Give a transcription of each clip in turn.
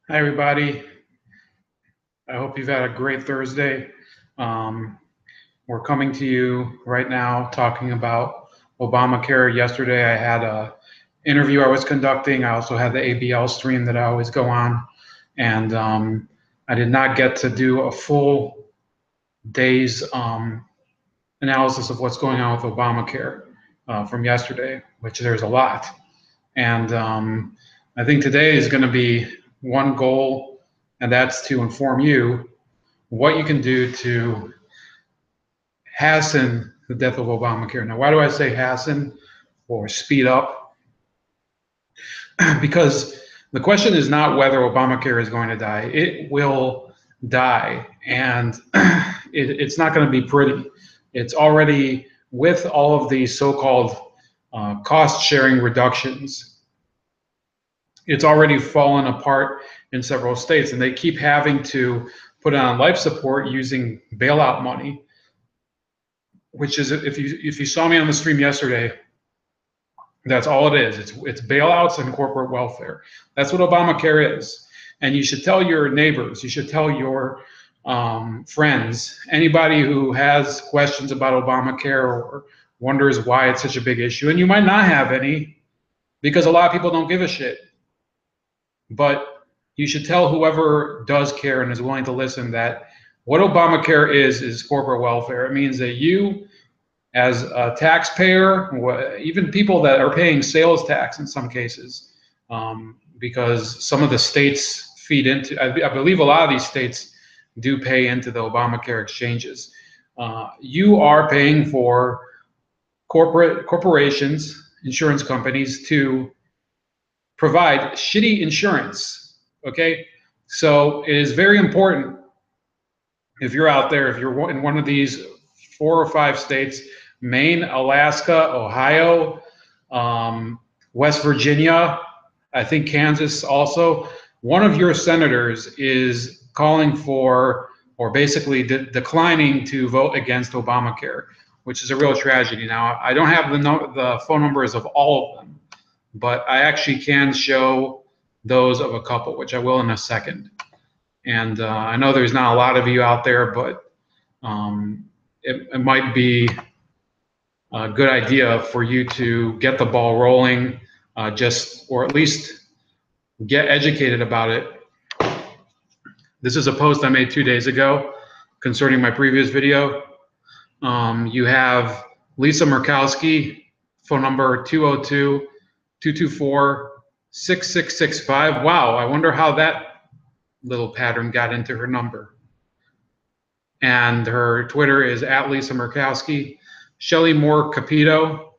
Hi, everybody. I hope you've had a great Thursday. We're coming to you right now talking about Obamacare. Yesterday, I had an interview I was conducting. I also had the ABL stream that I always go on. And I did not get to do a full day's analysis of what's going on with Obamacare from yesterday, which there's a lot. And I think today is going to be one goal, and that's to inform you what you can do to hasten the death of Obamacare. Now, why do I say hasten or speed up? Because the question is not whether Obamacare is going to die. It will die, and it's not going to be pretty. It's already, with all of these so-called cost-sharing reductions, it's already fallen apart in several states, and they keep having to put on life support using bailout money, which is, if you saw me on the stream yesterday, that's all it is. It's bailouts and corporate welfare. That's what Obamacare is. And you should tell your neighbors, you should tell your friends, anybody who has questions about Obamacare or wonders why it's such a big issue. And you might not have any, because a lot of people don't give a shit. But you should tell whoever does care and is willing to listen that what Obamacare is corporate welfare. It means that you, as a taxpayer, even people that are paying sales tax in some cases, because some of the states feed into, I believe a lot of these states do pay into the Obamacare exchanges. You are paying for corporations, insurance companies, to provide shitty insurance, okay? So it is very important, if you're out there, if you're in one of these 4 or 5 states, Maine, Alaska, Ohio, West Virginia, I think Kansas also, one of your senators is calling for, or basically declining to vote against Obamacare, which is a real tragedy. Now, I don't have the phone numbers of all of them, but I actually can show those of a couple, which I will in a second. And I know there's not a lot of you out there, but it might be a good idea for you to get the ball rolling, or at least get educated about it. This is a post I made 2 days ago concerning my previous video. You have Lisa Murkowski, phone number 202-224-6665. Wow, I wonder how that little pattern got into her number. And her Twitter is @Lisa Murkowski. Shelley Moore Capito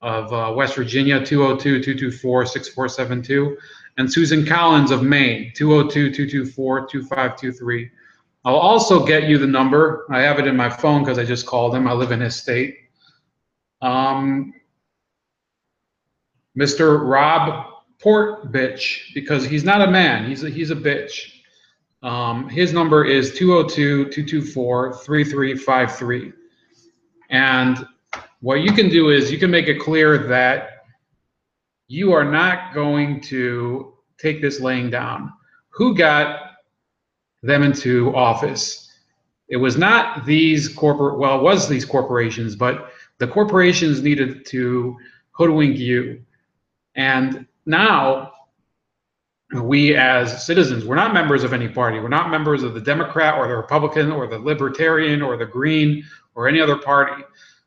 of West Virginia, 202-224-6472. And Susan Collins of Maine, 202-224-2523. I'll also get you the number. I have it in my phone because I just called him. I live in his state. Mr. Rob Portbitch, because he's not a man, he's a bitch. His number is 202-224-3353. And what you can do is you can make it clear that you are not going to take this laying down. Who got them into office? It was not these these corporations, but the corporations needed to hoodwink you. And now we as citizens, we're not members of any party. We're not members of the Democrat or the Republican or the Libertarian or the Green or any other party.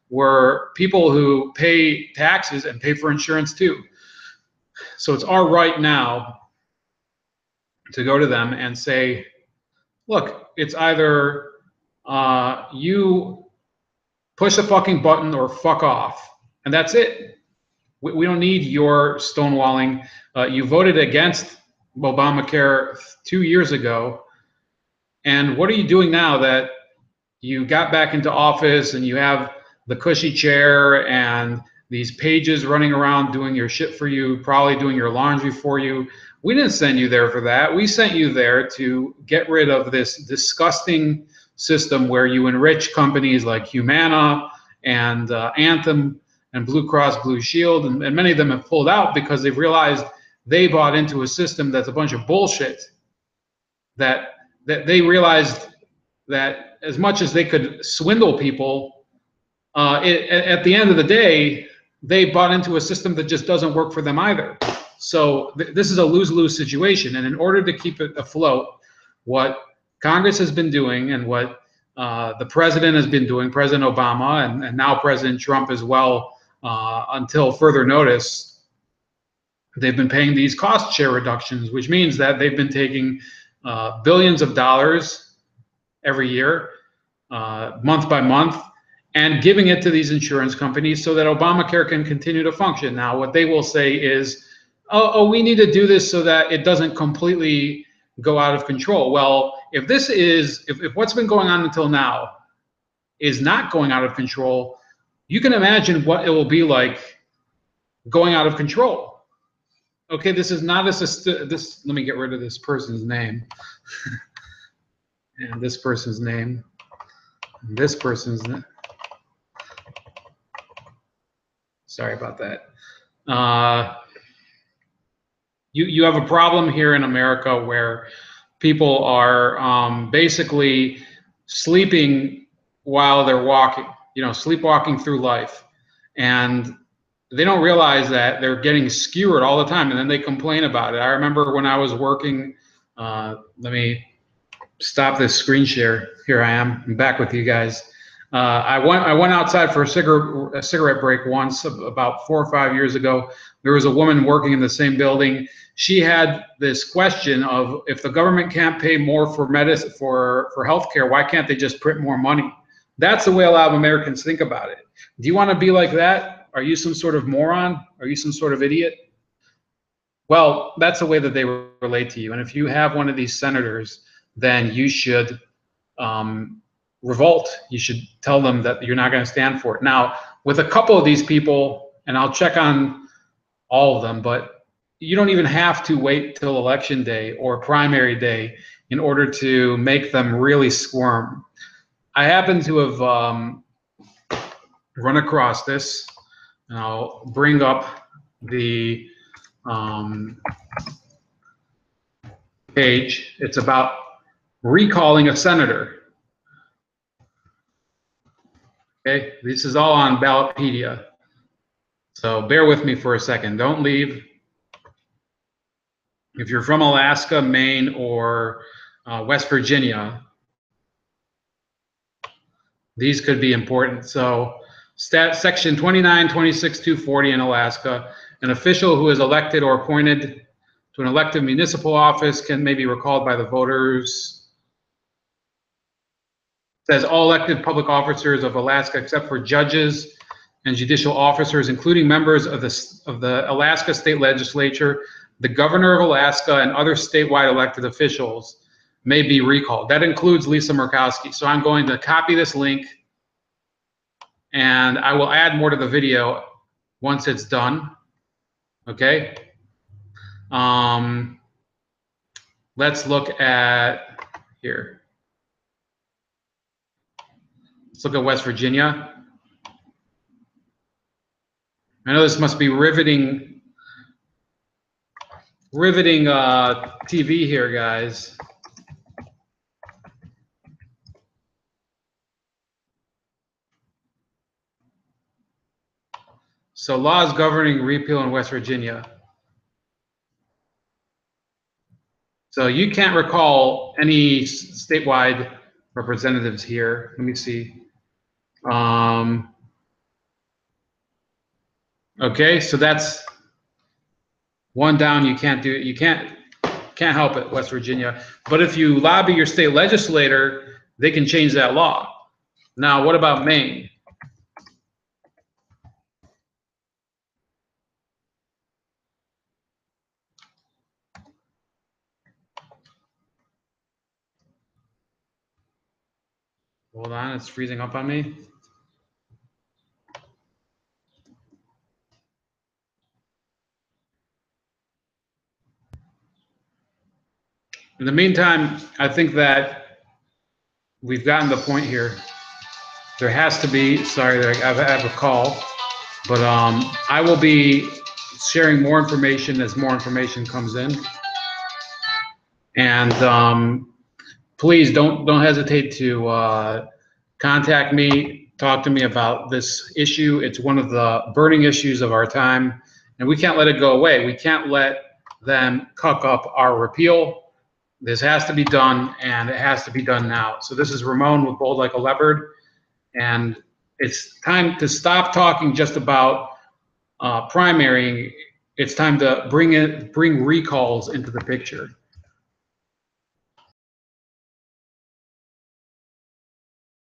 We're people who pay taxes and pay for insurance too. So it's our right now to go to them and say, look, it's either you push a fucking button or fuck off. And that's it. We don't need your stonewalling. You voted against Obamacare 2 years ago. And what are you doing now that you got back into office and you have the cushy chair and these pages running around doing your shit for you, probably doing your laundry for you? We didn't send you there for that. We sent you there to get rid of this disgusting system where you enrich companies like Humana and Anthem and Blue Cross Blue Shield, and many of them have pulled out because they've realized they bought into a system that's a bunch of bullshit, that they realized that as much as they could swindle people, at the end of the day, they bought into a system that just doesn't work for them either. So this is a lose-lose situation. And in order to keep it afloat, what Congress has been doing and what the president has been doing, President Obama, and now President Trump as well, until further notice, they've been paying these cost share reductions, which means that they've been taking billions of dollars every year, month by month, and giving it to these insurance companies so that Obamacare can continue to function. Now, what they will say is, oh, we need to do this so that it doesn't completely go out of control. Well, if this is, if what's been going on until now is not going out of control, you can imagine what it will be like going out of control. Okay, this is not this. Let me get rid of this person's name, and this person's name, and this person's name. Sorry about that. You have a problem here in America where people are basically sleeping while they're walking, sleepwalking through life. And they don't realize that they're getting skewered all the time, and then they complain about it. I remember when I was working, let me stop this screen share. Here I am. I'm back with you guys. I went outside for a cigarette break once about 4 or 5 years ago. There was a woman working in the same building. She had this question of, if the government can't pay more for medicine, for healthcare, why can't they just print more money? That's the way a lot of Americans think about it. Do you want to be like that? Are you some sort of moron? Are you some sort of idiot? Well, that's the way that they relate to you. And if you have one of these senators, then you should revolt. You should tell them that you're not going to stand for it. Now, with a couple of these people, and I'll check on all of them, but you don't even have to wait till election day or primary day in order to make them really squirm. I happen to have run across this, and I'll bring up the page. It's about recalling a senator. Okay, this is all on Ballotpedia. So bear with me for a second. Don't leave. If you're from Alaska, Maine, or West Virginia, these could be important. So section 2926-240 in Alaska, an official who is elected or appointed to an elected municipal office may be recalled by the voters. It says all elected public officers of Alaska, except for judges and judicial officers, including members of the Alaska State Legislature, the governor of Alaska, and other statewide elected officials may be recalled. That includes Lisa Murkowski. So I'm going to copy this link, and I will add more to the video once it's done. Okay. Let's look at here. Let's look at West Virginia. I know this must be riveting TV here, guys. So laws governing repeal in West Virginia. So you can't recall any statewide representatives here. Let me see. Okay, so that's one down. You can't do it. You can't help it, West Virginia. But if you lobby your state legislator, they can change that law. Now, what about Maine? Hold on, it's freezing up on me. In the meantime, I think that we've gotten the point here. There has to be, sorry, I have a call, but I will be sharing more information as more information comes in. And please don't hesitate to contact me, talk to me about this issue. It's one of the burning issues of our time, and we can't let it go away. We can't let them cuck up our repeal. This has to be done, and it has to be done now. So this is Ramon with Bold Like a Leopard, and it's time to stop talking just about primarying. It's time to bring recalls into the picture.